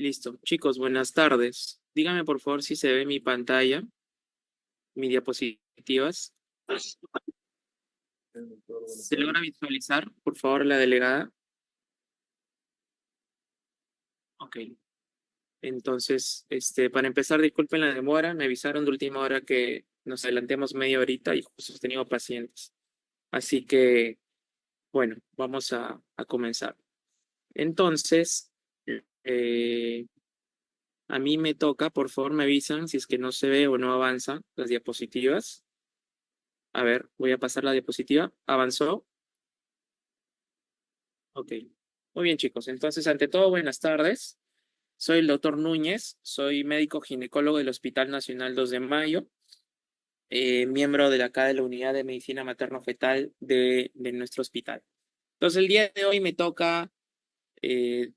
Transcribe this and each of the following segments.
Listo. Chicos, buenas tardes. Dígame por favor si se ve mi pantalla, mis diapositivas. ¿Se logra visualizar, por favor, la delegada? Ok. Entonces, para empezar, disculpen la demora. Me avisaron de última hora que nos adelantemos media horita y justo he tenido pacientes. Así que, bueno, vamos a comenzar. Entonces, eh, a mí me toca, por favor, me avisan si es que no se ve o no avanzan las diapositivas. A ver, voy a pasar la diapositiva. ¿Avanzó? Ok. Muy bien, chicos. Entonces, ante todo, buenas tardes. Soy el doctor Núñez, soy médico ginecólogo del Hospital Nacional 2 de Mayo, miembro de de la Unidad de Medicina Materno-Fetal de nuestro hospital. Entonces, el día de hoy me toca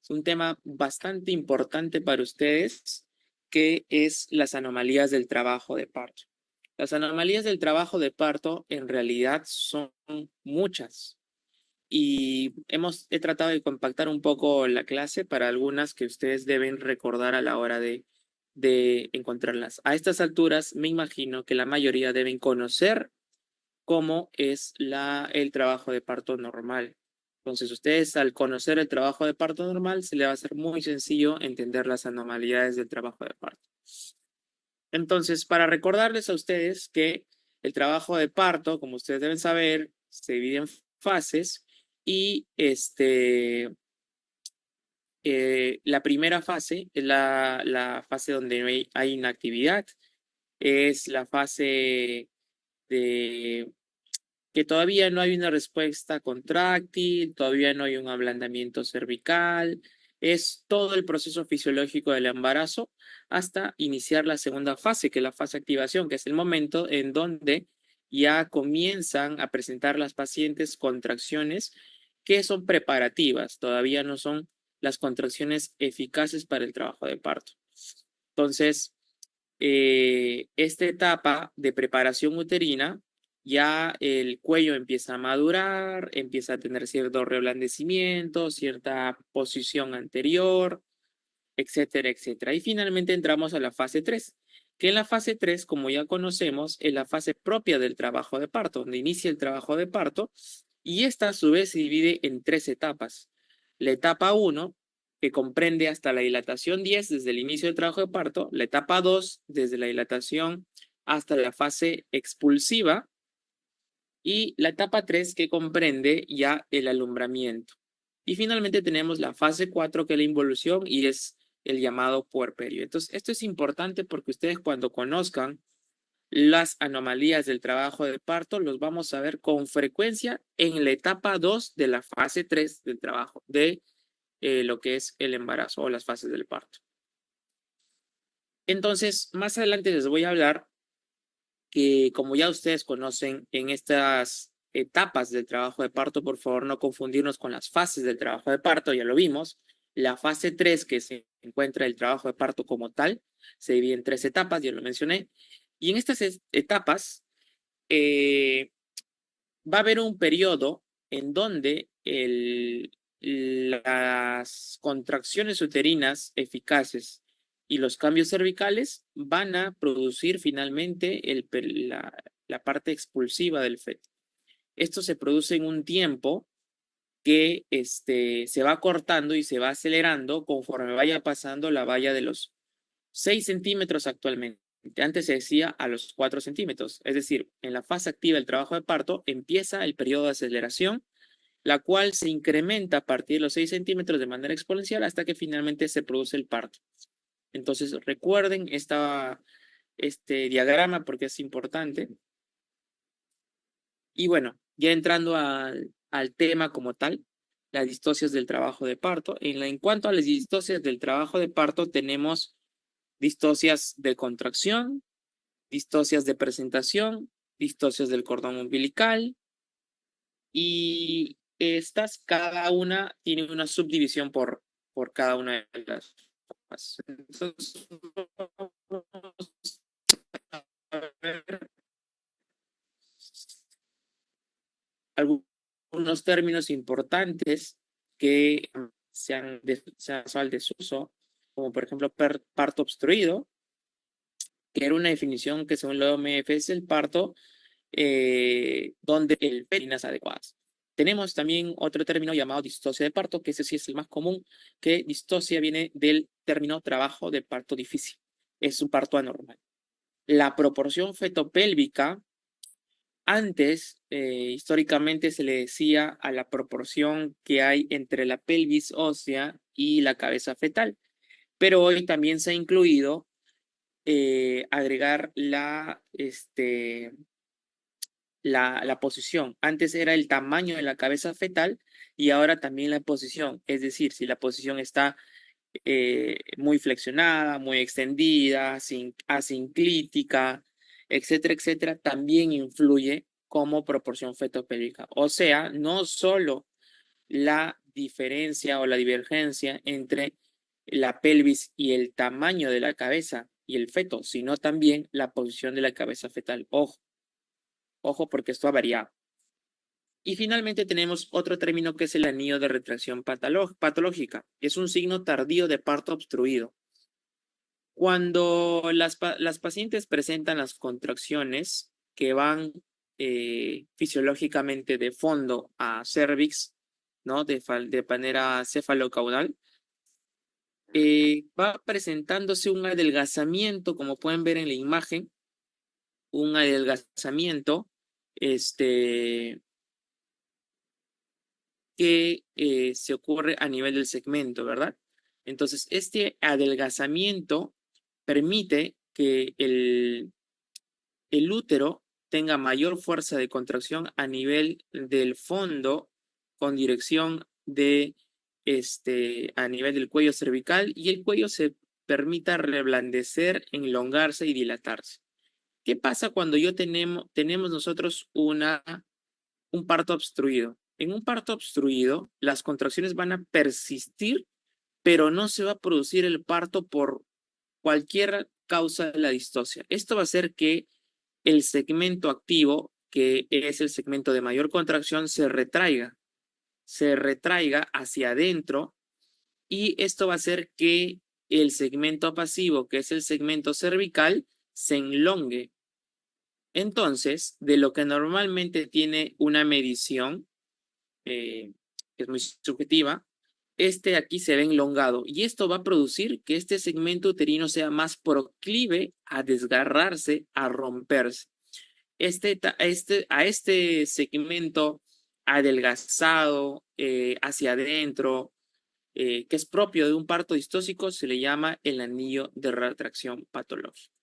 un tema bastante importante para ustedes, que es las anomalías del trabajo de parto. Las anomalías del trabajo de parto en realidad son muchas y he tratado de compactar un poco la clase para algunas que ustedes deben recordar a la hora de encontrarlas. A estas alturas, me imagino que la mayoría deben conocer cómo es el trabajo de parto normal. Entonces, ustedes al conocer el trabajo de parto normal, se les va a hacer muy sencillo entender las anomalías del trabajo de parto. Entonces, para recordarles a ustedes que el trabajo de parto, como ustedes deben saber, se divide en fases y la primera fase es la fase donde no hay inactividad, es la fase de que todavía no hay una respuesta contráctil, todavía no hay un ablandamiento cervical, es todo el proceso fisiológico del embarazo hasta iniciar la segunda fase, que es la fase de activación, que es el momento en donde ya comienzan a presentar las pacientes contracciones que son preparativas, todavía no son las contracciones eficaces para el trabajo de parto. Entonces, esta etapa de preparación uterina, ya el cuello empieza a madurar, empieza a tener cierto reblandecimiento, cierta posición anterior, etcétera, etcétera. Y finalmente entramos a la fase 3, que en la fase 3, como ya conocemos, es la fase propia del trabajo de parto, donde inicia el trabajo de parto, y esta a su vez se divide en tres etapas. La etapa 1, que comprende hasta la dilatación 10 desde el inicio del trabajo de parto, la etapa 2, desde la dilatación hasta la fase expulsiva, y la etapa 3, que comprende ya el alumbramiento. Y finalmente tenemos la fase 4, que es la involución y es el llamado puerperio. Entonces, esto es importante porque ustedes cuando conozcan las anomalías del trabajo de parto, los vamos a ver con frecuencia en la etapa 2 de la fase 3 del trabajo, de lo que es el embarazo o las fases del parto. Entonces, más adelante les voy a hablar que, como ya ustedes conocen, en estas etapas del trabajo de parto, por favor no confundirnos con las fases del trabajo de parto, ya lo vimos. La fase 3, que se encuentra el trabajo de parto como tal, se divide en tres etapas, ya lo mencioné. Y en estas etapas eh, va a haber un periodo en donde las contracciones uterinas eficaces y los cambios cervicales van a producir finalmente la parte expulsiva del feto. Esto se produce en un tiempo que se va cortando y se va acelerando conforme vaya pasando la valla de los 6 centímetros actualmente. Antes se decía a los 4 centímetros. Es decir, en la fase activa del trabajo de parto empieza el periodo de aceleración, la cual se incrementa a partir de los 6 centímetros de manera exponencial hasta que finalmente se produce el parto. Entonces, recuerden este diagrama porque es importante. Y bueno, ya entrando al tema como tal, las distocias del trabajo de parto. En cuanto a las distocias del trabajo de parto, tenemos distocias de contracción, distocias de presentación, distocias del cordón umbilical, y estas cada una tiene una subdivisión por cada una de las fases. Entonces, algunos términos importantes que se han pasado al desuso como por ejemplo parto obstruido, que era una definición que según la OMF es el parto donde el perinas adecuadas. Tenemos también otro término llamado distosia de parto, que ese sí es el más común, que distosia viene del término trabajo de parto difícil. Es un parto anormal. La proporción fetopélvica, antes, históricamente se le decía a la proporción que hay entre la pelvis ósea y la cabeza fetal, pero hoy también se ha incluido agregar la posición. Antes era el tamaño de la cabeza fetal y ahora también la posición. Es decir, si la posición está muy flexionada, muy extendida, asinclítica, etcétera, etcétera, también influye como proporción fetopélvica. O sea, no solo la diferencia o la divergencia entre la pelvis y el tamaño de la cabeza y el feto, sino también la posición de la cabeza fetal. Ojo, ojo porque esto ha variado. Y finalmente tenemos otro término que es el anillo de retracción patológica. Es un signo tardío de parto obstruido. Cuando las pacientes presentan las contracciones que van fisiológicamente de fondo a cervix, ¿no? De manera cefalocaudal, va presentándose un adelgazamiento, como pueden ver en la imagen, un adelgazamiento, que se ocurre a nivel del segmento, ¿verdad? Entonces, este adelgazamiento permite que el útero tenga mayor fuerza de contracción a nivel del fondo con dirección a nivel del cuello cervical y el cuello se permita reblandecer, enlongarse y dilatarse. ¿Qué pasa cuando tenemos nosotros un parto obstruido? En un parto obstruido, las contracciones van a persistir, pero no se va a producir el parto por cualquier causa de la distosia. Esto va a hacer que el segmento activo, que es el segmento de mayor contracción, se retraiga hacia adentro y esto va a hacer que el segmento pasivo, que es el segmento cervical, se enlongue. Entonces, de lo que normalmente tiene una medición, que es muy subjetiva, este aquí se ve enlongado y esto va a producir que este segmento uterino sea más proclive a desgarrarse, a romperse. A este segmento adelgazado hacia adentro, que es propio de un parto distóxico, se le llama el anillo de retracción patológica.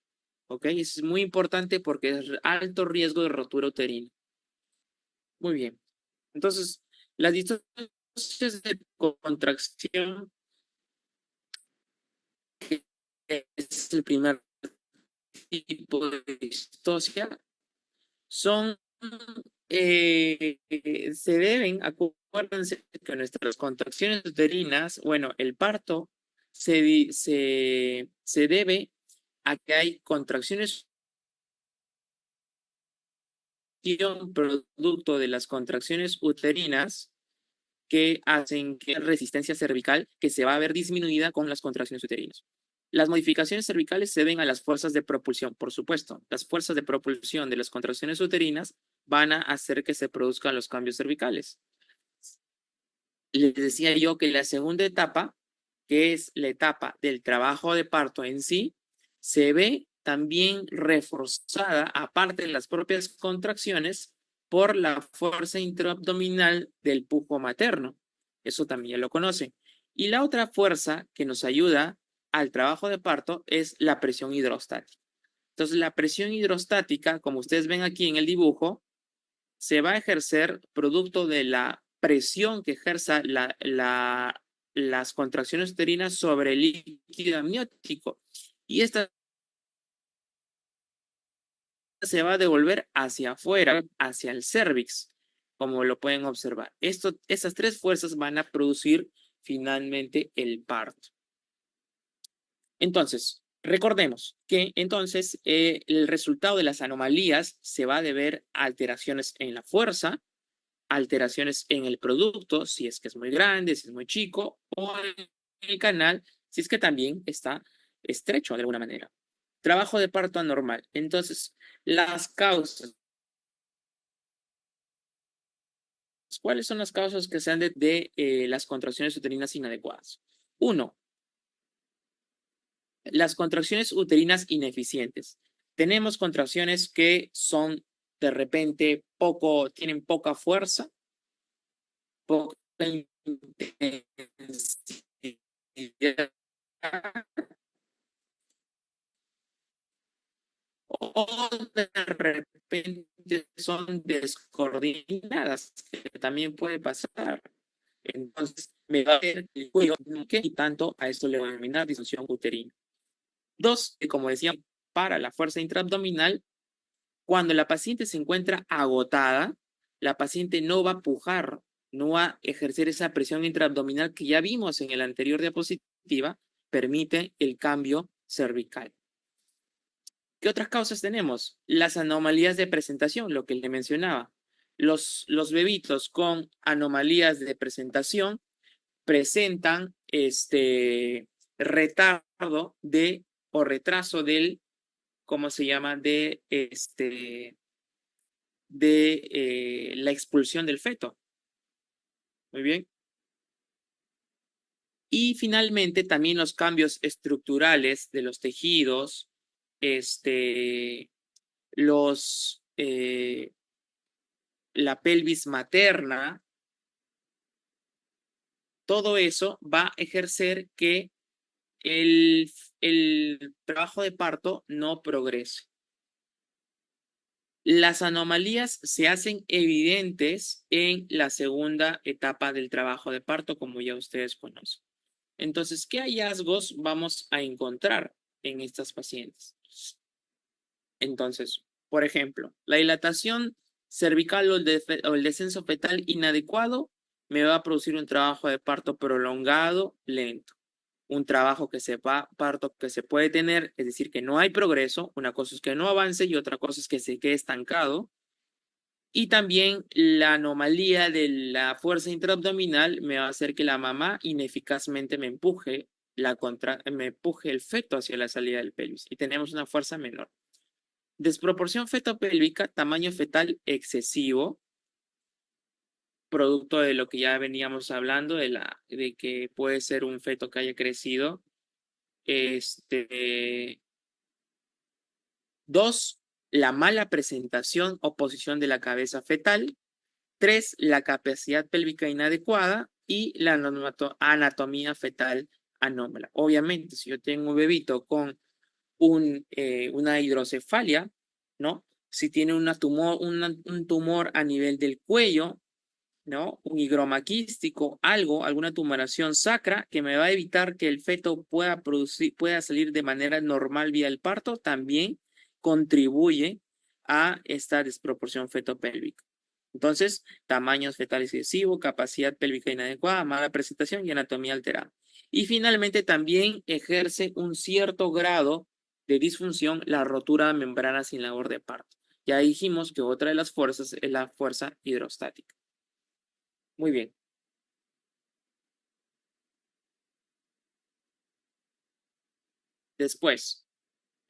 ¿Ok? Es muy importante porque es alto riesgo de rotura uterina. Muy bien. Entonces, las distocias de contracción, que es el primer tipo de distosia, son, se deben, acuérdense que nuestras contracciones uterinas, bueno, el parto se debe a que hay contracciones producto de las contracciones uterinas que hacen que la resistencia cervical que se va a ver disminuida con las contracciones uterinas. Las modificaciones cervicales se deben a las fuerzas de propulsión, por supuesto. Las fuerzas de propulsión de las contracciones uterinas van a hacer que se produzcan los cambios cervicales. Les decía yo que la segunda etapa, que es la etapa del trabajo de parto en sí, se ve también reforzada, aparte de las propias contracciones, por la fuerza intraabdominal del pujo materno. Eso también lo conocen. Y la otra fuerza que nos ayuda al trabajo de parto es la presión hidrostática. Entonces, la presión hidrostática, como ustedes ven aquí en el dibujo, se va a ejercer producto de la presión que ejerza las contracciones uterinas sobre el líquido amniótico. Y esta se va a devolver hacia afuera, hacia el cervix, como lo pueden observar. Estas tres fuerzas van a producir finalmente el parto. Entonces, recordemos que entonces el resultado de las anomalías se va a deber a alteraciones en la fuerza, alteraciones en el producto, si es que es muy grande, si es muy chico, o en el canal, si es que también está estrecho de alguna manera. Trabajo de parto anormal. Entonces, las causas. ¿Cuáles son las causas que sean de las contracciones uterinas inadecuadas? Uno, las contracciones uterinas ineficientes. Tenemos contracciones que son de repente tienen poca fuerza, poca intensidad, o de repente son descoordinadas, que también puede pasar. Entonces, me va a ver el cuello y tanto a esto le va a denominar disfunción uterina. Dos, que como decía, para la fuerza intraabdominal, cuando la paciente se encuentra agotada, la paciente no va a pujar, no va a ejercer esa presión intraabdominal que ya vimos en la anterior diapositiva, permite el cambio cervical. ¿Qué otras causas tenemos? Las anomalías de presentación, lo que le mencionaba. Los bebitos con anomalías de presentación presentan retardo o retraso del, ¿cómo se llama? De la expulsión del feto. Muy bien. Y finalmente también los cambios estructurales de los tejidos, los, la pelvis materna, todo eso va a ejercer que el trabajo de parto no progrese. Las anomalías se hacen evidentes en la segunda etapa del trabajo de parto, como ya ustedes conocen. Entonces, ¿qué hallazgos vamos a encontrar en estas pacientes? Entonces, por ejemplo, la dilatación cervical o el descenso fetal inadecuado me va a producir un trabajo de parto prolongado, lento. Un trabajo parto que se puede tener, es decir, que no hay progreso. Una cosa es que no avance y otra cosa es que se quede estancado. Y también la anomalía de la fuerza intraabdominal me va a hacer que la mamá ineficazmente me empuje el feto hacia la salida del pelvis y tenemos una fuerza menor. Desproporción fetopélvica, tamaño fetal excesivo, producto de lo que ya veníamos hablando, de que puede ser un feto que haya crecido. Dos, la mala presentación o posición de la cabeza fetal. Tres, la capacidad pélvica inadecuada y la anatomía fetal anómala. Obviamente, si yo tengo un bebito con una hidrocefalia, ¿no? Si tiene un tumor a nivel del cuello, ¿no? Un higroma quístico, alguna tumoración sacra que me va a evitar que el feto pueda salir de manera normal vía el parto, también contribuye a esta desproporción fetopélvica. Entonces, tamaños fetales excesivos, capacidad pélvica inadecuada, mala presentación y anatomía alterada. Y finalmente también ejerce un cierto grado de disfunción la rotura de membrana sin labor de parto. Ya dijimos que otra de las fuerzas es la fuerza hidrostática. Muy bien. Después,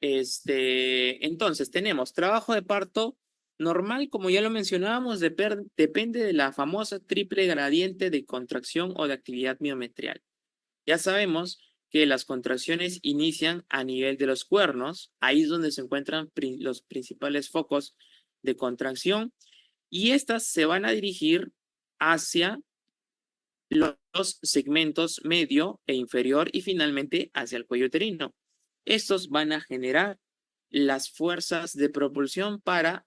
entonces tenemos trabajo de parto normal, como ya lo mencionábamos, depende de la famosa triple gradiente de contracción o de actividad miometrial. Ya sabemos que las contracciones inician a nivel de los cuernos, ahí es donde se encuentran los principales focos de contracción, y estas se van a dirigir hacia los segmentos medio e inferior y finalmente hacia el cuello uterino. Estos van a generar las fuerzas de propulsión para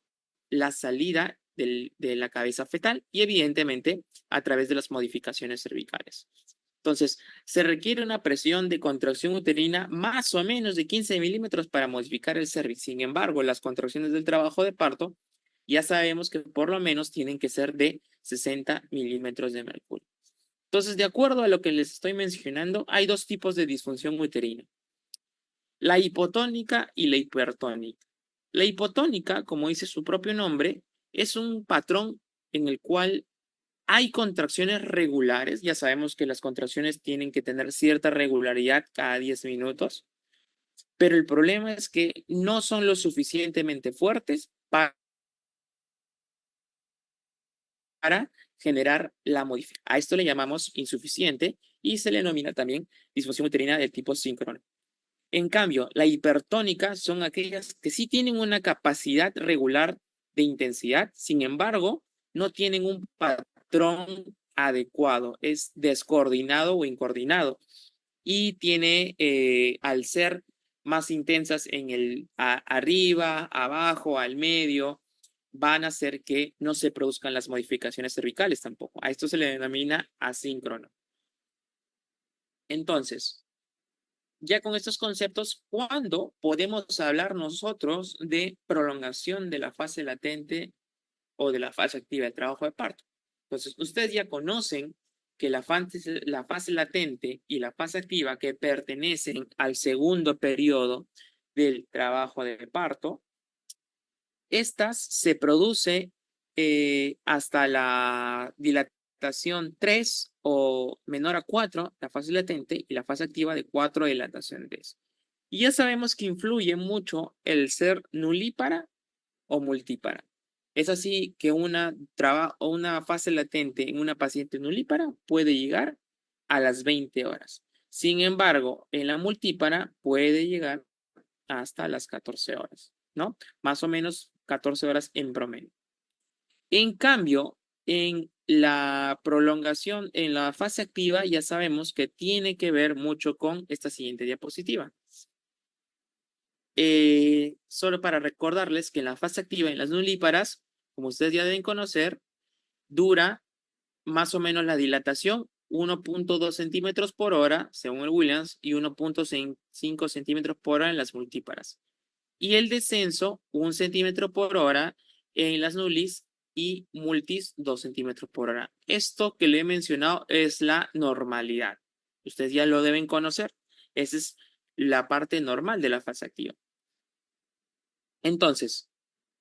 la salida de la cabeza fetal y evidentemente a través de las modificaciones cervicales. Entonces, se requiere una presión de contracción uterina más o menos de 15 milímetros para modificar el cervix. Sin embargo, las contracciones del trabajo de parto ya sabemos que por lo menos tienen que ser de 60 milímetros de mercurio. Entonces, de acuerdo a lo que les estoy mencionando, hay dos tipos de disfunción uterina: la hipotónica y la hipertónica. La hipotónica, como dice su propio nombre, es un patrón en el cual Hay contracciones regulares, ya sabemos que las contracciones tienen que tener cierta regularidad cada 10 minutos, pero el problema es que no son lo suficientemente fuertes para generar la modificación. A esto le llamamos insuficiente y se le denomina también disfunción uterina del tipo síncrono. En cambio, la hipertónica son aquellas que sí tienen una capacidad regular de intensidad, sin embargo, no tienen un patrón adecuado, es descoordinado o incoordinado y tiene, al ser más intensas en el arriba, abajo, al medio, van a hacer que no se produzcan las modificaciones cervicales tampoco. A esto se le denomina asíncrono. Entonces, ya con estos conceptos, ¿cuándo podemos hablar nosotros de prolongación de la fase latente o de la fase activa del trabajo de parto? Entonces, ustedes ya conocen que la fase latente y la fase activa que pertenecen al segundo periodo del trabajo de parto, estas se produce hasta la dilatación 3 o menor a 4, la fase latente, y la fase activa de 4 dilatación 3. Y ya sabemos que influye mucho el ser nulípara o multípara. Es así que una fase latente en una paciente nulípara puede llegar a las 20 horas. Sin embargo, en la multípara puede llegar hasta las 14 horas, ¿no? Más o menos 14 horas en promedio. En cambio, en la prolongación, en la fase activa, ya sabemos que tiene que ver mucho con esta siguiente diapositiva. Solo para recordarles que la fase activa en las nulíparas, como ustedes ya deben conocer, dura más o menos la dilatación 1.2 centímetros por hora, según el Williams, y 1.5 centímetros por hora en las multíparas. Y el descenso, 1 centímetro por hora en las nulis y multis, 2 centímetros por hora. Esto que le he mencionado es la normalidad. Ustedes ya lo deben conocer. Esa es la parte normal de la fase activa. Entonces,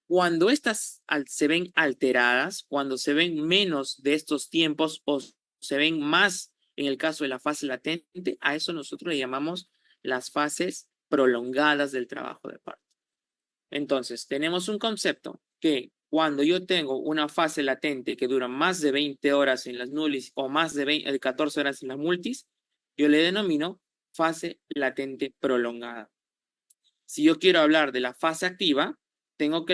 cuando estas se ven alteradas, cuando se ven menos de estos tiempos o se ven más en el caso de la fase latente, a eso nosotros le llamamos las fases prolongadas del trabajo de parto. Entonces, tenemos un concepto que cuando yo tengo una fase latente que dura más de 20 horas en las nulis o más de 14 horas en las multis, yo le denomino fase latente prolongada. Si yo quiero hablar de la fase activa, tengo que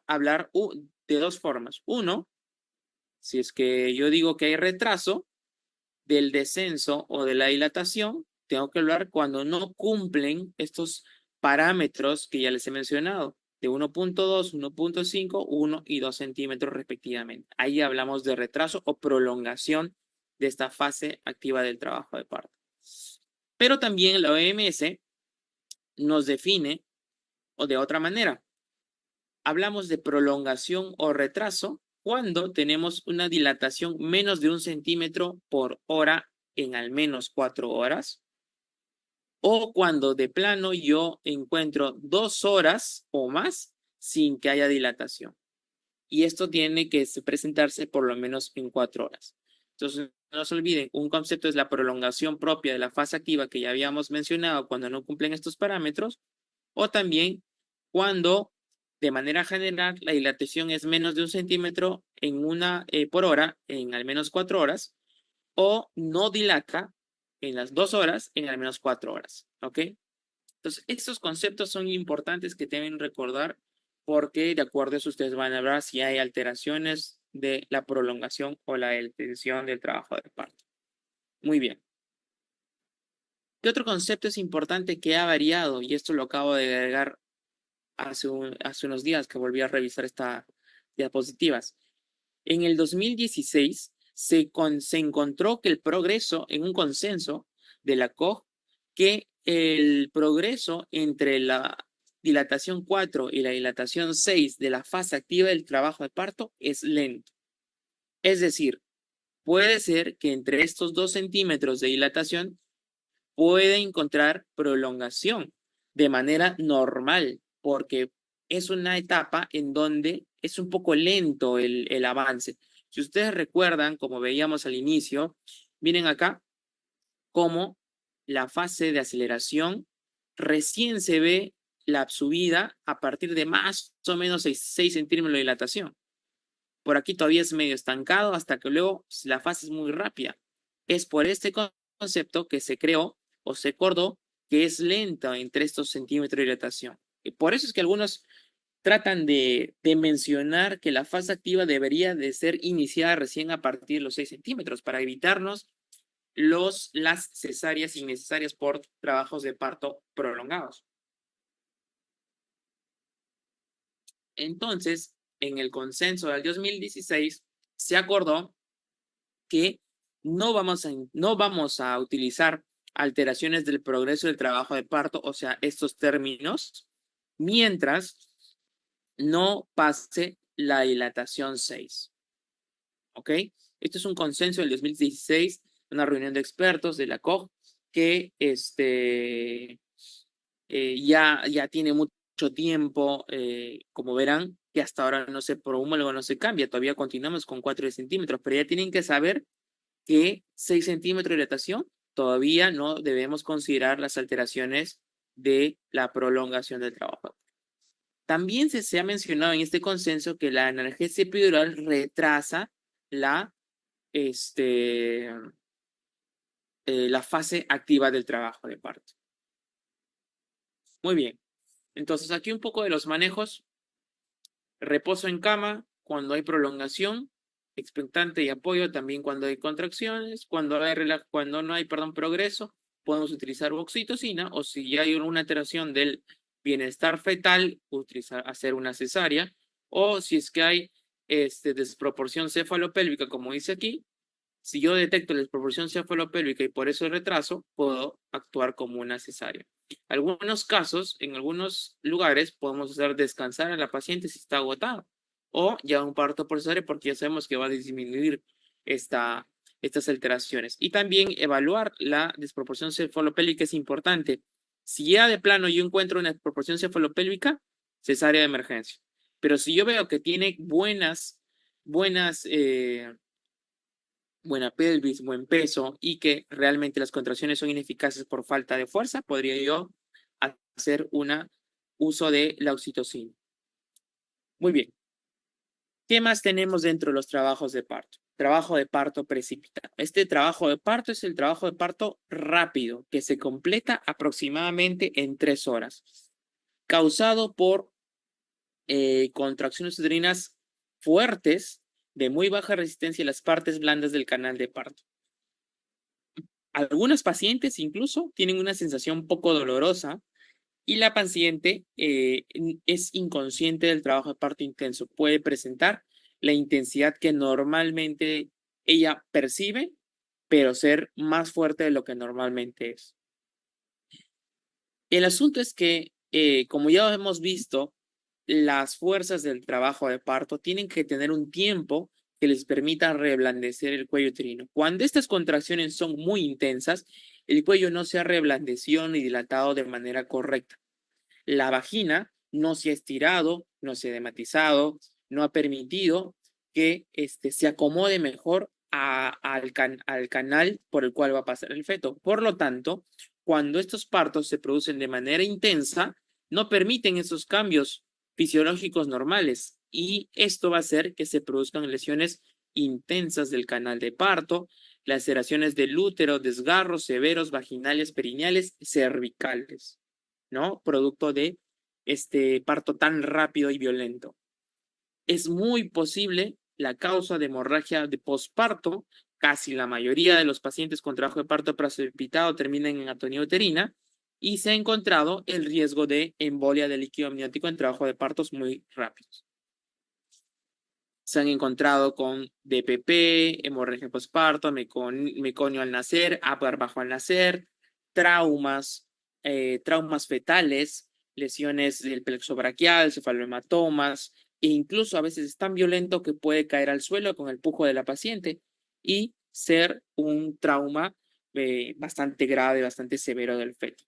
hablar de dos formas. Uno, si es que yo digo que hay retraso del descenso o de la dilatación, tengo que hablar cuando no cumplen estos parámetros que ya les he mencionado, de 1.2, 1.5, 1 y 2 centímetros respectivamente. Ahí hablamos de retraso o prolongación de esta fase activa del trabajo de parto. Pero también la OMS nos define o de otra manera. Hablamos de prolongación o retraso cuando tenemos una dilatación menos de 1 centímetro por hora en al menos 4 horas, o cuando de plano yo encuentro 2 horas o más sin que haya dilatación. Y esto tiene que presentarse por lo menos en 4 horas. Entonces, no se olviden, un concepto es la prolongación propia de la fase activa que ya habíamos mencionado cuando no cumplen estos parámetros, o también cuando de manera general la dilatación es menos de 1 centímetro por hora en al menos 4 horas, o no dilata en las 2 horas en al menos 4 horas. ¿Ok? Entonces, estos conceptos son importantes que deben recordar porque de acuerdo a eso ustedes van a ver si hay alteraciones de la prolongación o la extensión del trabajo de parto. Muy bien. ¿Qué otro concepto es importante que ha variado? Y esto lo acabo de agregar hace unos días que volví a revisar estas diapositivas. En el 2016 se encontró que el progreso, en un consenso de la COG, que el progreso entre la dilatación 4 y la dilatación 6 de la fase activa del trabajo de parto es lento. Es decir, puede ser que entre estos 2 centímetros de dilatación puede encontrar prolongación de manera normal, porque es una etapa en donde es un poco lento el avance. Si ustedes recuerdan, como veíamos al inicio, miren acá cómo la fase de aceleración recién se ve la subida a partir de más o menos 6 centímetros de dilatación. Por aquí todavía es medio estancado hasta que luego la fase es muy rápida. Es por este concepto que se creó o se acordó que es lenta entre estos centímetros de dilatación. Y por eso es que algunos tratan de mencionar que la fase activa debería de ser iniciada recién a partir de los 6 centímetros para evitarnos las cesáreas innecesarias por trabajos de parto prolongados. Entonces, en el consenso del 2016, se acordó que no vamos a utilizar alteraciones del progreso del trabajo de parto, o sea, estos términos, mientras no pase la dilatación 6. ¿Ok? Esto es un consenso del 2016, una reunión de expertos de la COG que ya tiene mucho tiempo, como verán, que hasta ahora no se promulga, no se cambia, todavía continuamos con 4 centímetros, pero ya tienen que saber que 6 centímetros de dilatación todavía no debemos considerar las alteraciones de la prolongación del trabajo. También se ha mencionado en este consenso que la analgesia epidural retrasa la fase activa del trabajo de parto. Muy bien. Entonces, aquí un poco de los manejos. Reposo en cama cuando hay prolongación, expectante y apoyo también cuando hay contracciones, cuando no hay, progreso, podemos utilizar oxitocina o si ya hay una alteración del bienestar fetal, hacer una cesárea o si es que hay desproporción cefalopélvica, como dice aquí, si yo detecto la desproporción cefalopélvica y por eso el retraso, puedo actuar como una cesárea. Algunos casos, en algunos lugares, podemos hacer descansar a la paciente si está agotada o ya un parto por cesárea porque ya sabemos que va a disminuir estas alteraciones. Y también evaluar la desproporción cefalopélvica es importante. Si ya de plano yo encuentro una desproporción cefalopélvica, cesárea de emergencia. Pero si yo veo que tiene buena pelvis, buen peso y que realmente las contracciones son ineficaces por falta de fuerza, podría yo hacer un uso de la oxitocina. Muy bien. ¿Qué más tenemos dentro de los trabajos de parto? Trabajo de parto precipitado. Este trabajo de parto es el trabajo de parto rápido, que se completa aproximadamente en 3 horas, causado por contracciones uterinas fuertes de muy baja resistencia en las partes blandas del canal de parto. Algunas pacientes incluso tienen una sensación poco dolorosa y la paciente es inconsciente del trabajo de parto intenso. Puede presentar la intensidad que normalmente ella percibe, pero ser más fuerte de lo que normalmente es. El asunto es que, como ya hemos visto, las fuerzas del trabajo de parto tienen que tener un tiempo que les permita reblandecer el cuello uterino. Cuando estas contracciones son muy intensas, el cuello no se ha reblandecido ni dilatado de manera correcta. La vagina no se ha estirado, no se ha edematizado, no ha permitido que se acomode mejor al canal por el cual va a pasar el feto. Por lo tanto, cuando estos partos se producen de manera intensa, no permiten esos cambios fisiológicos normales y esto va a hacer que se produzcan lesiones intensas del canal de parto, laceraciones del útero, desgarros severos vaginales, perineales, cervicales, ¿no? Producto de este parto tan rápido y violento. Es muy posible la causa de hemorragia de posparto. Casi la mayoría de los pacientes con trabajo de parto precipitado terminan en atonía uterina y se ha encontrado el riesgo de embolia de líquido amniótico en trabajo de partos muy rápidos. Se han encontrado con DPP, hemorragia posparto, meconio al nacer, APGAR bajo al nacer, traumas fetales, lesiones del plexo braquial, cefalohematomas, e incluso a veces es tan violento que puede caer al suelo con el pujo de la paciente y ser un trauma bastante grave, bastante severo del feto.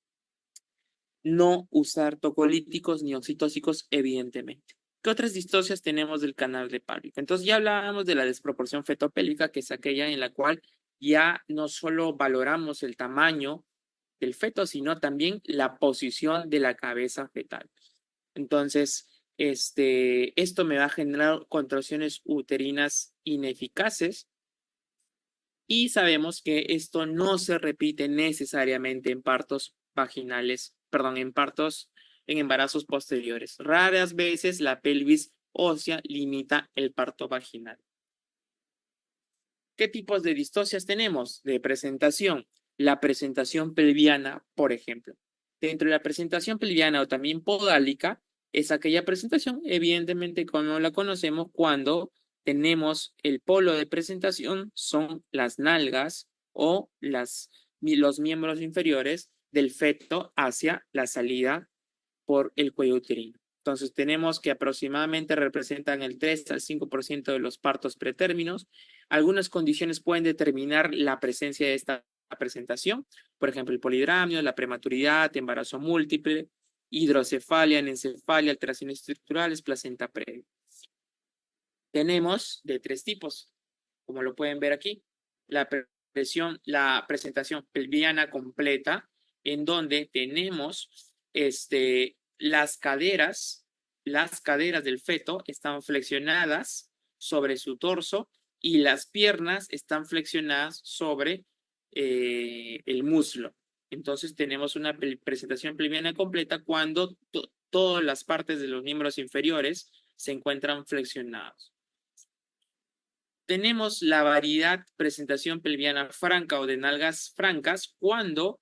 No usar tocolíticos ni oxitóxicos, evidentemente. ¿Qué otras distocias tenemos del canal de Pálvico? Entonces ya hablábamos de la desproporción fetopélvica, que es aquella en la cual ya no solo valoramos el tamaño del feto, sino también la posición de la cabeza fetal. Entonces, esto me va a generar contracciones uterinas ineficaces y sabemos que esto no se repite necesariamente en partos vaginales, perdón, en embarazos posteriores. Raras veces la pelvis ósea limita el parto vaginal. ¿Qué tipos de distocias tenemos de presentación? La presentación pelviana, por ejemplo. Dentro de la presentación pelviana o también podálica, es aquella presentación, evidentemente, como la conocemos, cuando tenemos el polo de presentación, son las nalgas o los miembros inferiores del feto hacia la salida por el cuello uterino. Entonces, tenemos que aproximadamente representan el 3 al 5% de los partos pretérminos. Algunas condiciones pueden determinar la presencia de esta presentación, por ejemplo, el polidramio, la prematuridad, embarazo múltiple, hidrocefalia, anencefalia, alteraciones estructurales, placenta previa. Tenemos de 3 tipos, como lo pueden ver aquí, la presentación pelviana completa, en donde tenemos las caderas del feto están flexionadas sobre su torso y las piernas están flexionadas sobre el muslo. Entonces tenemos una presentación pelviana completa cuando todas las partes de los miembros inferiores se encuentran flexionados. Tenemos la variedad presentación pelviana franca o de nalgas francas cuando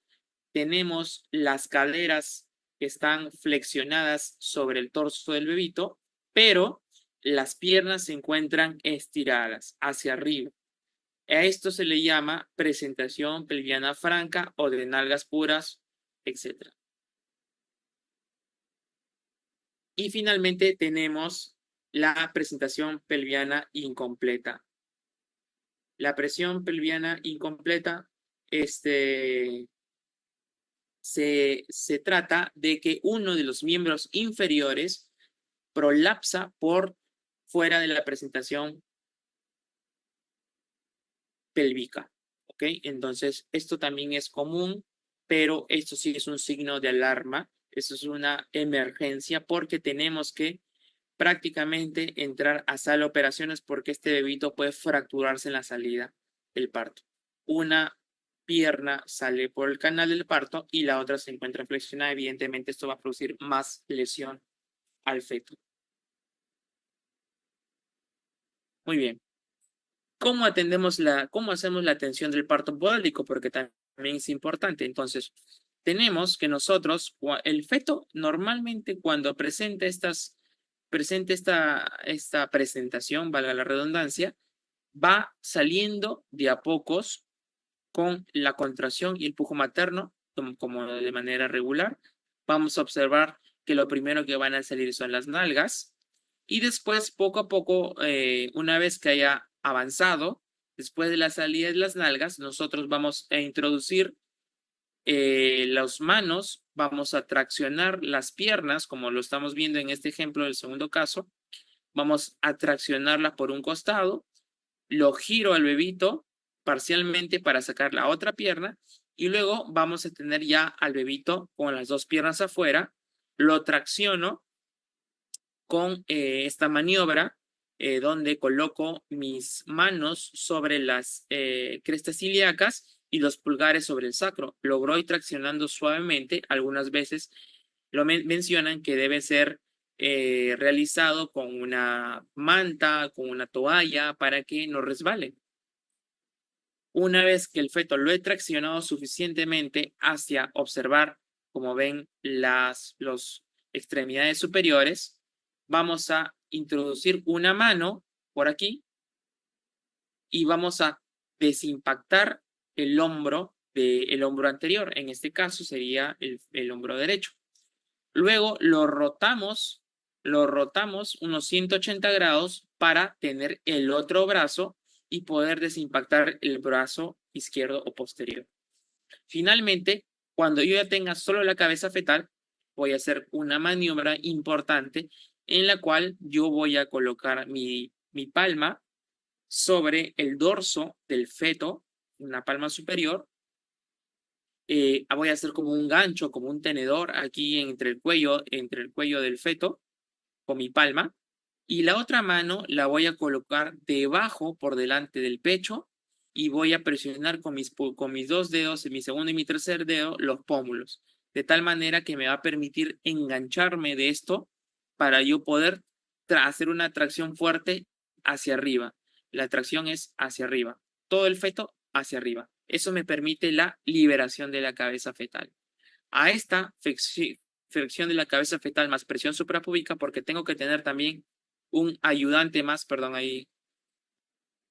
tenemos las caderas que están flexionadas sobre el torso del bebito, pero las piernas se encuentran estiradas hacia arriba. A esto se le llama presentación pelviana franca o de nalgas puras, etc. Y finalmente tenemos la presentación pelviana incompleta. La presión pelviana incompleta se trata de que uno de los miembros inferiores prolapsa por fuera de la presentación pélvica. ¿Ok? Entonces, esto también es común, pero esto sí es un signo de alarma. Esto es una emergencia porque tenemos que prácticamente entrar a sala de operaciones porque este bebito puede fracturarse en la salida del parto. Una pierna sale por el canal del parto y la otra se encuentra flexionada. Evidentemente, esto va a producir más lesión al feto. Muy bien. ¿Cómo hacemos la atención del parto podálico? Porque también es importante. Entonces, tenemos que nosotros, el feto normalmente cuando presenta esta presentación, valga la redundancia, va saliendo de a pocos con la contracción y el pujo materno, como de manera regular. Vamos a observar que lo primero que van a salir son las nalgas y después, poco a poco, una vez que haya avanzado, después de la salida de las nalgas, nosotros vamos a introducir las manos, vamos a traccionar las piernas, como lo estamos viendo en este ejemplo del segundo caso. Vamos a traccionarla por un costado, lo giro al bebito parcialmente para sacar la otra pierna y luego vamos a tener ya al bebito con las dos piernas afuera, lo tracciono con esta maniobra donde coloco mis manos sobre las crestas ilíacas y los pulgares sobre el sacro. Lo voy traccionando suavemente. Algunas veces lo mencionan que debe ser realizado con una manta, con una toalla, para que no resbale. Una vez que el feto lo he traccionado suficientemente hacia observar, como ven, las extremidades superiores, vamos a introducir una mano por aquí y vamos a desimpactar el hombro del hombro anterior. En este caso sería el hombro derecho. Luego lo rotamos unos 180 grados para tener el otro brazo y poder desimpactar el brazo izquierdo o posterior. Finalmente, cuando yo ya tenga solo la cabeza fetal, voy a hacer una maniobra importante en la cual yo voy a colocar mi palma sobre el dorso del feto, una palma superior. Voy a hacer como un gancho, como un tenedor aquí entre el cuello del feto, con mi palma. Y la otra mano la voy a colocar debajo, por delante del pecho, y voy a presionar con mis dos dedos, mi segundo y mi tercer dedo, los pómulos, de tal manera que me va a permitir engancharme de esto para yo poder hacer una tracción fuerte hacia arriba. La tracción es hacia arriba, todo el feto hacia arriba. Eso me permite la liberación de la cabeza fetal. A esta flexión de la cabeza fetal más presión suprapúbica, porque tengo que tener también un ayudante más, perdón, ahí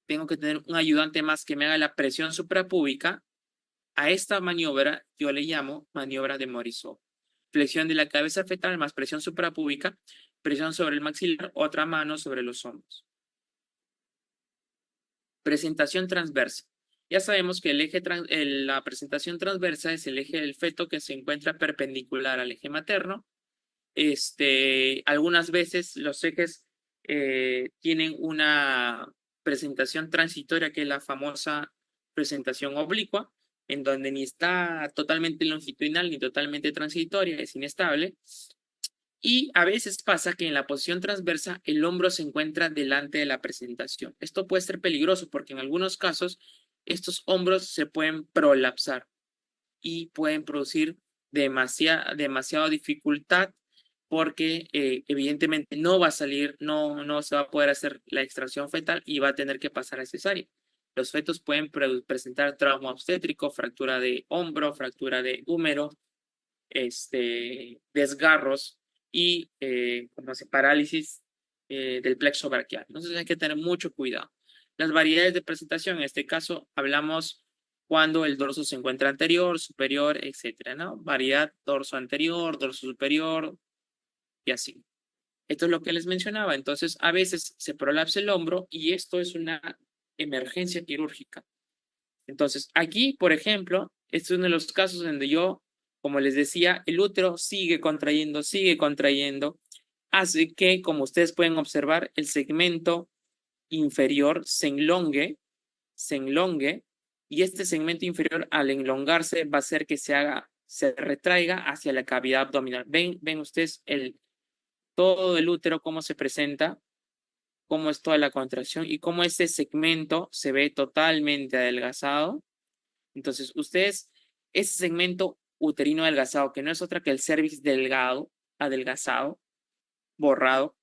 tengo que tener un ayudante más que me haga la presión suprapúbica. A esta maniobra yo le llamo maniobra de Morisot. Flexión de la cabeza fetal más presión suprapúbica, presión sobre el maxilar, otra mano sobre los hombros. Presentación transversa. Ya sabemos que la presentación transversa es el eje del feto que se encuentra perpendicular al eje materno. Algunas veces los ejes tienen una presentación transitoria, que es la famosa presentación oblicua, en donde ni está totalmente longitudinal ni totalmente transitoria, es inestable. Y a veces pasa que en la posición transversa el hombro se encuentra delante de la presentación. Esto puede ser peligroso porque en algunos casos estos hombros se pueden prolapsar y pueden producir demasiada dificultad porque evidentemente no va a salir, no se va a poder hacer la extracción fetal y va a tener que pasar a cesárea. Los fetos pueden presentar trauma obstétrico, fractura de hombro, fractura de húmero, desgarros y como se parálisis del plexo braquial. Entonces hay que tener mucho cuidado. Las variedades de presentación, en este caso hablamos cuando el dorso se encuentra anterior, superior, etcétera, ¿no? Variedad dorso anterior, dorso superior y así. Esto es lo que les mencionaba. Entonces, a veces se prolapsa el hombro y esto es una emergencia quirúrgica. Entonces, aquí, por ejemplo, este es uno de los casos donde yo, como les decía, el útero sigue contrayendo, hace que, como ustedes pueden observar, el segmento inferior se enlongue, y este segmento inferior, al enlongarse, va a hacer que se retraiga hacia la cavidad abdominal. Ven ustedes todo el útero, cómo se presenta, cómo es toda la contracción y cómo este segmento se ve totalmente adelgazado. Entonces, ustedes, ese segmento uterino adelgazado, que no es otra que el cervix delgado, adelgazado, borrado,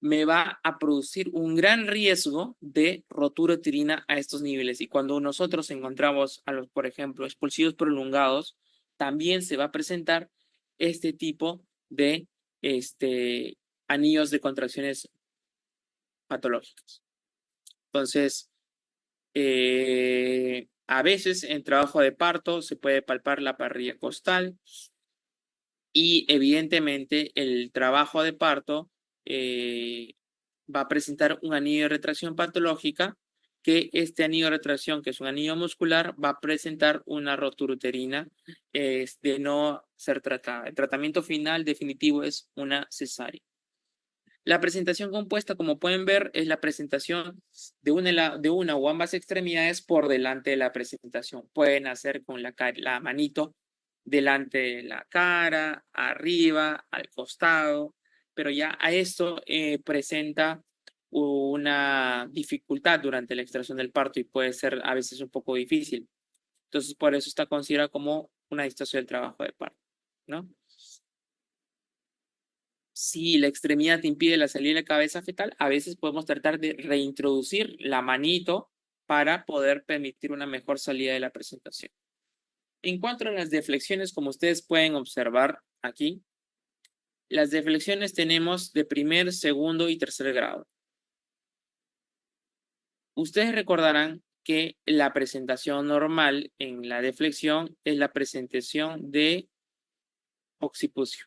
me va a producir un gran riesgo de rotura uterina a estos niveles. Y cuando nosotros encontramos a los, por ejemplo, expulsivos prolongados, también se va a presentar este tipo de anillos de contracciones patológicos. Entonces, a veces en trabajo de parto se puede palpar la parrilla costal y evidentemente el trabajo de parto va a presentar un anillo de retracción patológica, que este anillo de retracción, que es un anillo muscular, va a presentar una rotura uterina de no ser tratada. El tratamiento final definitivo es una cesárea. La presentación compuesta, como pueden ver, es la presentación de una o ambas extremidades por delante de la presentación. Pueden hacer con la manito delante de la cara, arriba, al costado, pero ya a esto presenta una dificultad durante la extracción del parto y puede ser a veces un poco difícil. Entonces, por eso está considerado como una distorsión del trabajo de parto, ¿no? Si la extremidad te impide la salida de la cabeza fetal, a veces podemos tratar de reintroducir la manito para poder permitir una mejor salida de la presentación. En cuanto a las deflexiones, como ustedes pueden observar aquí, las deflexiones tenemos de primer, segundo y tercer grado. Ustedes recordarán que la presentación normal en la deflexión es la presentación de occipucio,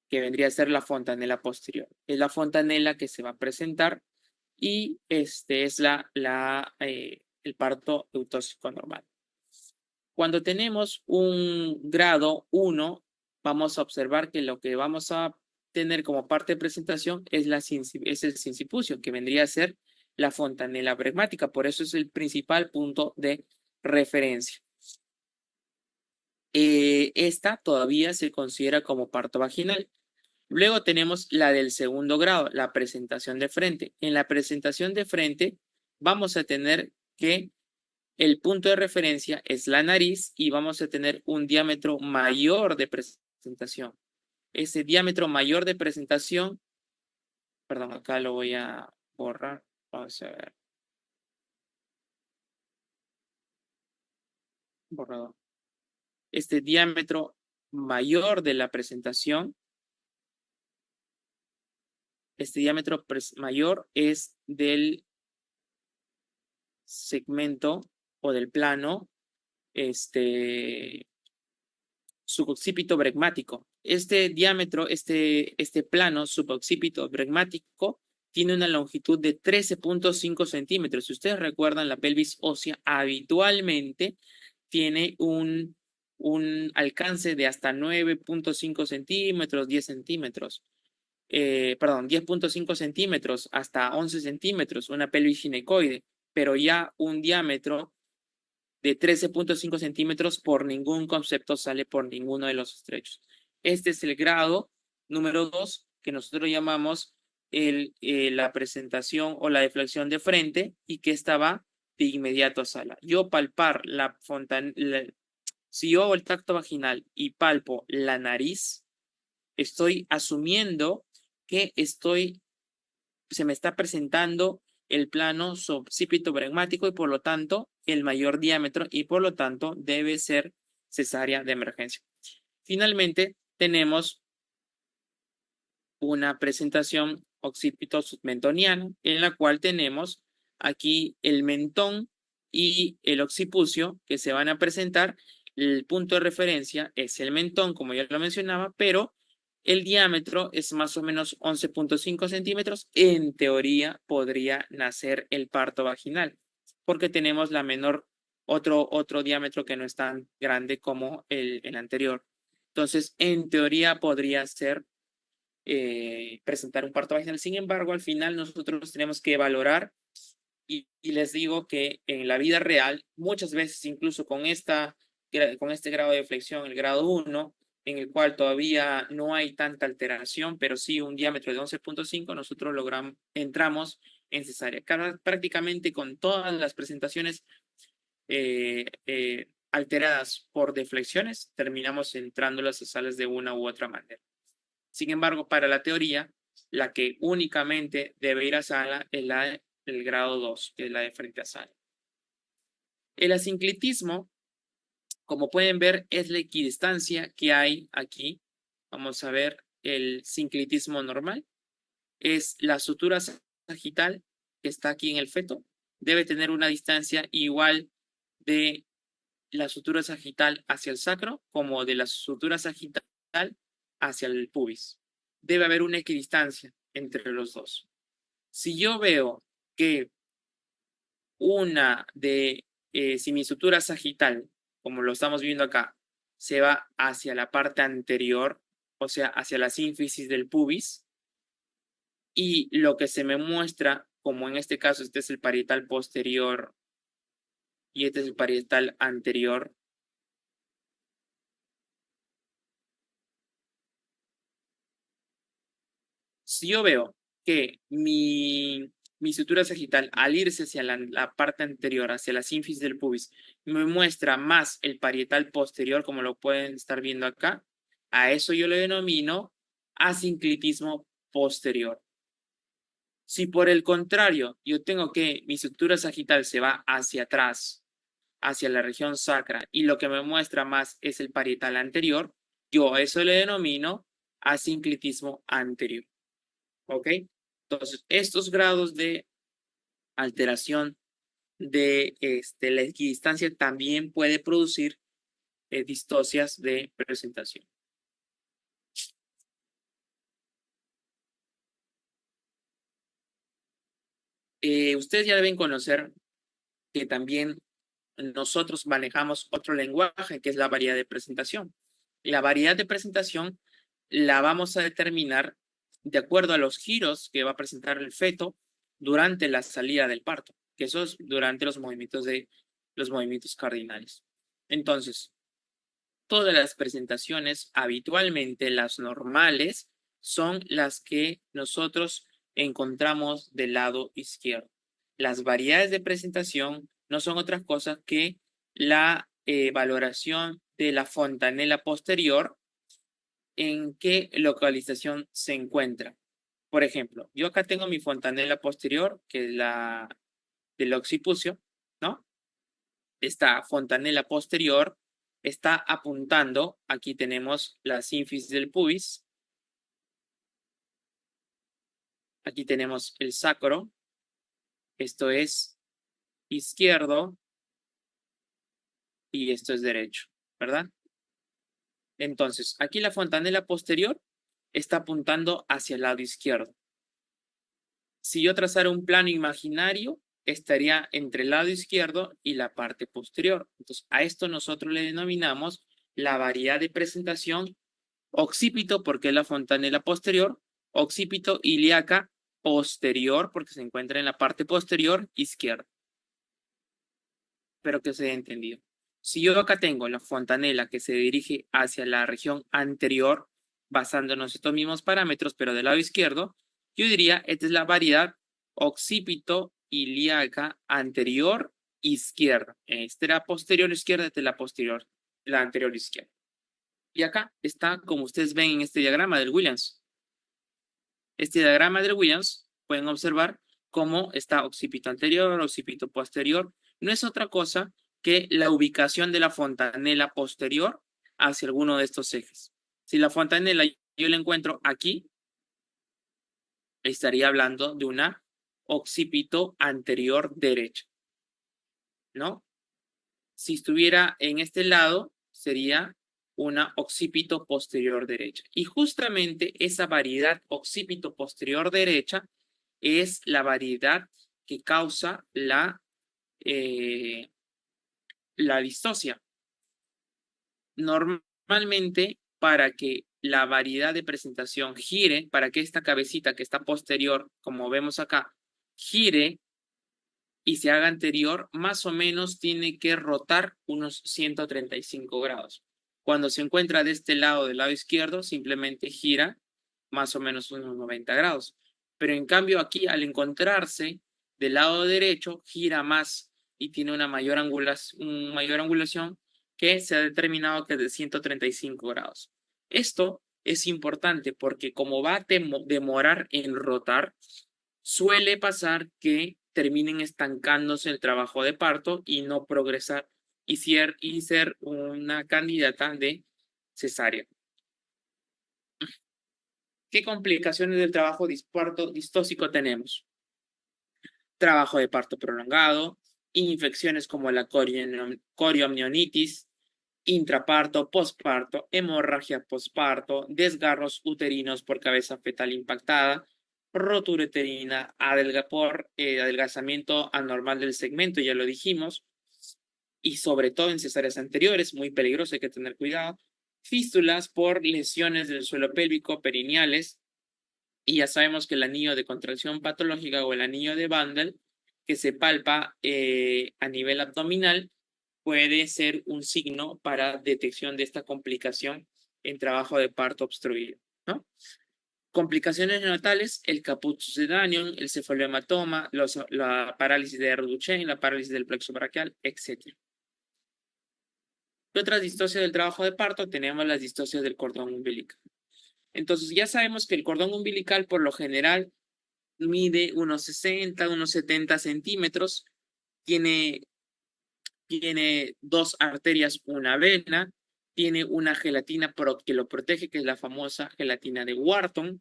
que vendría a ser la fontanela posterior. Es la fontanela que se va a presentar y este es el parto eutóxico normal. Cuando tenemos un grado 1, vamos a observar que lo que vamos a tener como parte de presentación es el sincipucio, que vendría a ser la fontanela bregmática. Por eso es el principal punto de referencia. Esta todavía se considera como parto vaginal. Luego tenemos la del segundo grado, la presentación de frente. En la presentación de frente vamos a tener que el punto de referencia es la nariz y vamos a tener un diámetro mayor de presentación. Ese diámetro mayor de presentación, perdón, acá lo voy a borrar. Vamos a ver. Borrador. Este diámetro mayor de la presentación, este diámetro mayor es del segmento o del plano suboccipito bregmático. Este diámetro, este plano suboccipito bregmático tiene una longitud de 13.5 centímetros. Si ustedes recuerdan, la pelvis ósea habitualmente tiene un alcance de hasta 9.5 centímetros, 10 centímetros. Perdón, 10.5 centímetros hasta 11 centímetros, una pelvis ginecoide, pero ya un diámetro de 13.5 centímetros por ningún concepto sale por ninguno de los estrechos. Este es el grado número 2 que nosotros llamamos la presentación o la deflexión de frente y que esta va de inmediato a sala. Yo palpar si yo hago el tacto vaginal y palpo la nariz, estoy asumiendo que se me está presentando el plano suboccipito bregmático y por lo tanto el mayor diámetro y por lo tanto debe ser cesárea de emergencia. Finalmente tenemos una presentación occipito-submentoniana en la cual tenemos aquí el mentón y el occipucio que se van a presentar. El punto de referencia es el mentón, como ya lo mencionaba, pero el diámetro es más o menos 11.5 centímetros. En teoría podría nacer el parto vaginal, porque tenemos otro diámetro que no es tan grande como el anterior. Entonces, en teoría podría ser presentar un parto vaginal. Sin embargo, al final nosotros tenemos que valorar y les digo que en la vida real, muchas veces incluso con este grado de flexión, el grado 1, en el cual todavía no hay tanta alteración, pero sí un diámetro de 11.5, nosotros entramos en cesárea. Prácticamente con todas las presentaciones alteradas por deflexiones, terminamos entrando las cesáreas de una u otra manera. Sin embargo, para la teoría, la que únicamente debe ir a sala es la del grado 2, que es la de frente a sala. El asinclitismo, como pueden ver, es la equidistancia que hay aquí. Vamos a ver el sinclitismo normal. Es la sutura sagital que está aquí en el feto. Debe tener una distancia igual de la sutura sagital hacia el sacro como de la sutura sagital hacia el pubis. Debe haber una equidistancia entre los dos. Si yo veo que si mi sutura sagital, como lo estamos viendo acá, se va hacia la parte anterior, o sea, hacia la sínfisis del pubis, y lo que se me muestra, como en este caso, este es el parietal posterior y este es el parietal anterior, si yo veo que mi sutura sagital, al irse hacia la parte anterior, hacia la sínfisis del pubis, me muestra más el parietal posterior, como lo pueden estar viendo acá, a eso yo le denomino asinclitismo posterior. Si por el contrario yo tengo que mi sutura sagital se va hacia atrás, hacia la región sacra, y lo que me muestra más es el parietal anterior, yo a eso le denomino asinclitismo anterior. ¿Ok? Entonces, estos grados de alteración de la equidistancia también puede producir distocias de presentación. Ustedes ya deben conocer que también nosotros manejamos otro lenguaje que es la variedad de presentación. La variedad de presentación la vamos a determinar de acuerdo a los giros que va a presentar el feto durante la salida del parto, que eso es durante los movimientos cardinales. Entonces, todas las presentaciones, habitualmente las normales, son las que nosotros encontramos del lado izquierdo. Las variedades de presentación no son otra cosa que la valoración de la fontanela posterior, en qué localización se encuentra. Por ejemplo, yo acá tengo mi fontanela posterior, que es la del occipucio, ¿no? Esta fontanela posterior está apuntando, aquí tenemos la sínfisis del pubis, aquí tenemos el sacro, esto es izquierdo y esto es derecho, ¿verdad? Entonces, aquí la fontanela posterior está apuntando hacia el lado izquierdo. Si yo trazara un plano imaginario, estaría entre el lado izquierdo y la parte posterior. Entonces, a esto nosotros le denominamos la variedad de presentación occipito, porque es la fontanela posterior, occipito ilíaca posterior, porque se encuentra en la parte posterior izquierda. Espero que se haya entendido. Si yo acá tengo la fontanela que se dirige hacia la región anterior, basándonos en estos mismos parámetros, pero del lado izquierdo, yo diría, esta es la variedad occipito ilíaca anterior izquierda. Esta era posterior izquierda, esta es la posterior, la anterior izquierda. Y acá está, como ustedes ven en este diagrama del Williams. Este diagrama del Williams, pueden observar cómo está occipito anterior, occipito posterior. No es otra cosa que la ubicación de la fontanela posterior hacia alguno de estos ejes. Si la fontanela yo la encuentro aquí, estaría hablando de una occipito anterior derecha, ¿no? Si estuviera en este lado, sería una occipito posterior derecha. Y justamente esa variedad occipito posterior derecha es la variedad que causa la distosia. Normalmente, para que la variedad de presentación gire, para que esta cabecita que está posterior, como vemos acá, gire y se haga anterior, más o menos tiene que rotar unos 135 grados. Cuando se encuentra de este lado, del lado izquierdo, simplemente gira más o menos unos 90 grados. Pero en cambio aquí, al encontrarse del lado derecho, gira más y tiene una mayor angulación que se ha determinado que es de 135 grados. Esto es importante porque como va a demorar en rotar, suele pasar que terminen estancándose el trabajo de parto y no progresar y ser una candidata de cesárea. ¿Qué complicaciones del trabajo de parto distóxico tenemos? Trabajo de parto prolongado, infecciones como la coriomnionitis, intraparto, posparto, hemorragia posparto, desgarros uterinos por cabeza fetal impactada, rotura uterina, adelgazamiento anormal del segmento, ya lo dijimos, y sobre todo en cesáreas anteriores, muy peligroso, hay que tener cuidado, fístulas por lesiones del suelo pélvico, perineales, y ya sabemos que el anillo de contracción patológica o el anillo de Bandel, que se palpa a nivel abdominal, puede ser un signo para detección de esta complicación en trabajo de parto obstruido, ¿no? Complicaciones neonatales, el caput succedaneum, el cefalohematoma, la parálisis de Duchenne, la parálisis del plexo braquial, etc. ¿Qué otras distocias del trabajo de parto? Tenemos las distocias del cordón umbilical. Entonces ya sabemos que el cordón umbilical por lo general mide unos 60, unos 70 centímetros, tiene dos arterias, una vena, tiene una gelatina que lo protege, que es la famosa gelatina de Wharton.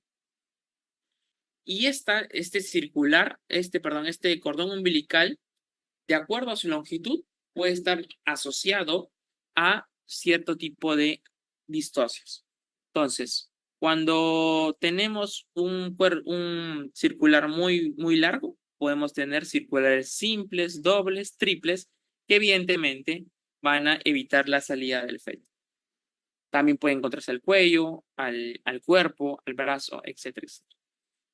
Y este cordón umbilical, de acuerdo a su longitud, puede estar asociado a cierto tipo de distocias. Entonces, cuando tenemos un circular muy, muy largo, podemos tener circulares simples, dobles, triples, que evidentemente van a evitar la salida del feto. También puede encontrarse al cuello, al cuerpo, al brazo, etcétera, etcétera.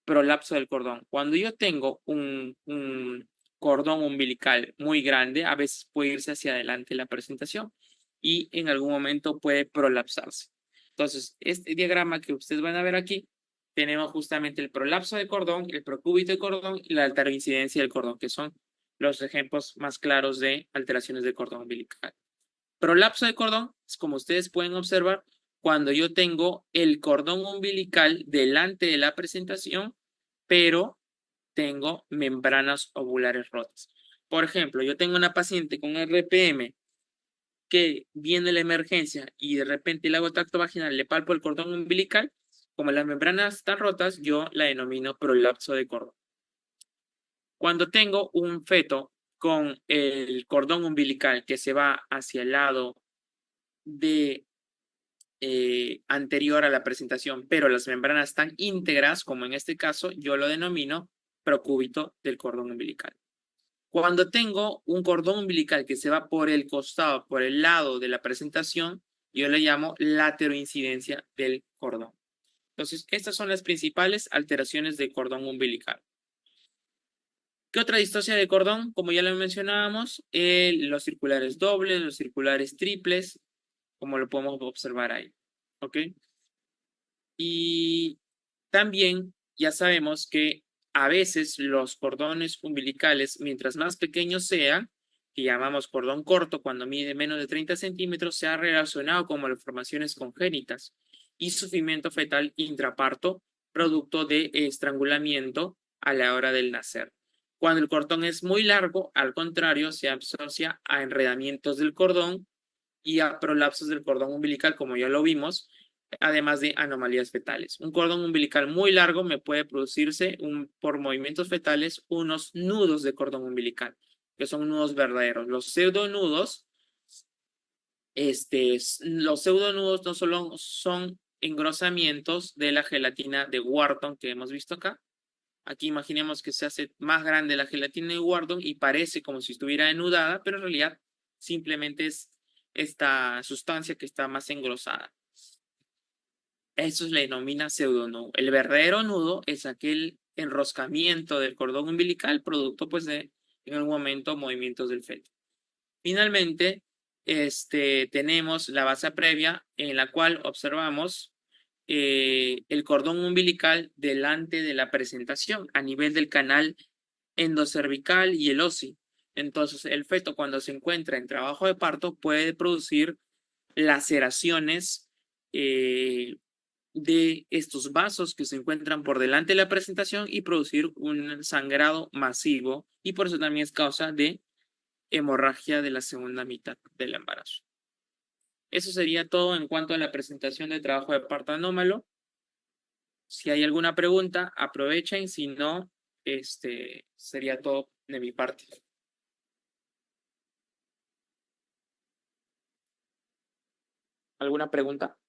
Prolapso del cordón. Cuando yo tengo un cordón umbilical muy grande, a veces puede irse hacia adelante la presentación y en algún momento puede prolapsarse. Entonces, este diagrama que ustedes van a ver aquí, tenemos justamente el prolapso del cordón, el procúbito del cordón y la alteroincidencia del cordón, que son los ejemplos más claros de alteraciones del cordón umbilical. Prolapso de cordón es, como ustedes pueden observar, cuando yo tengo el cordón umbilical delante de la presentación, pero tengo membranas ovulares rotas. Por ejemplo, yo tengo una paciente con RPM que viene la emergencia y de repente le hago tacto vaginal, le palpo el cordón umbilical, como las membranas están rotas, yo la denomino prolapso de cordón. Cuando tengo un feto con el cordón umbilical que se va hacia el lado de anterior a la presentación, pero las membranas están íntegras, como en este caso, yo lo denomino procúbito del cordón umbilical. Cuando tengo un cordón umbilical que se va por el costado, por el lado de la presentación, yo le llamo lateroincidencia del cordón. Entonces, estas son las principales alteraciones del cordón umbilical. ¿Qué otra distosia de cordón? Como ya lo mencionábamos, los circulares dobles, los circulares triples, como lo podemos observar ahí. ¿Ok? Y también ya sabemos que a veces los cordones umbilicales, mientras más pequeños sean, que llamamos cordón corto cuando mide menos de 30 centímetros, se ha relacionado con malformaciones congénitas y sufrimiento fetal intraparto, producto de estrangulamiento a la hora del nacer. Cuando el cordón es muy largo, al contrario, se asocia a enredamientos del cordón y a prolapsos del cordón umbilical, como ya lo vimos, además de anomalías fetales. Un cordón umbilical muy largo me puede producirse por movimientos fetales unos nudos de cordón umbilical, que son nudos verdaderos. Los pseudonudos no solo son engrosamientos de la gelatina de Wharton que hemos visto acá. Aquí imaginemos que se hace más grande la gelatina de Wharton y parece como si estuviera enudada, pero en realidad simplemente es esta sustancia que está más engrosada. Eso se le denomina pseudonudo. El verdadero nudo es aquel enroscamiento del cordón umbilical, producto pues de, en algún momento, movimientos del feto. Finalmente, tenemos la base previa en la cual observamos el cordón umbilical delante de la presentación a nivel del canal endocervical y el OSI. Entonces, el feto cuando se encuentra en trabajo de parto puede producir laceraciones de estos vasos que se encuentran por delante de la presentación y producir un sangrado masivo y por eso también es causa de hemorragia de la segunda mitad del embarazo. Eso sería todo en cuanto a la presentación de trabajo de parto anómalo. Si hay alguna pregunta, aprovechen, si no, sería todo de mi parte. ¿Alguna pregunta?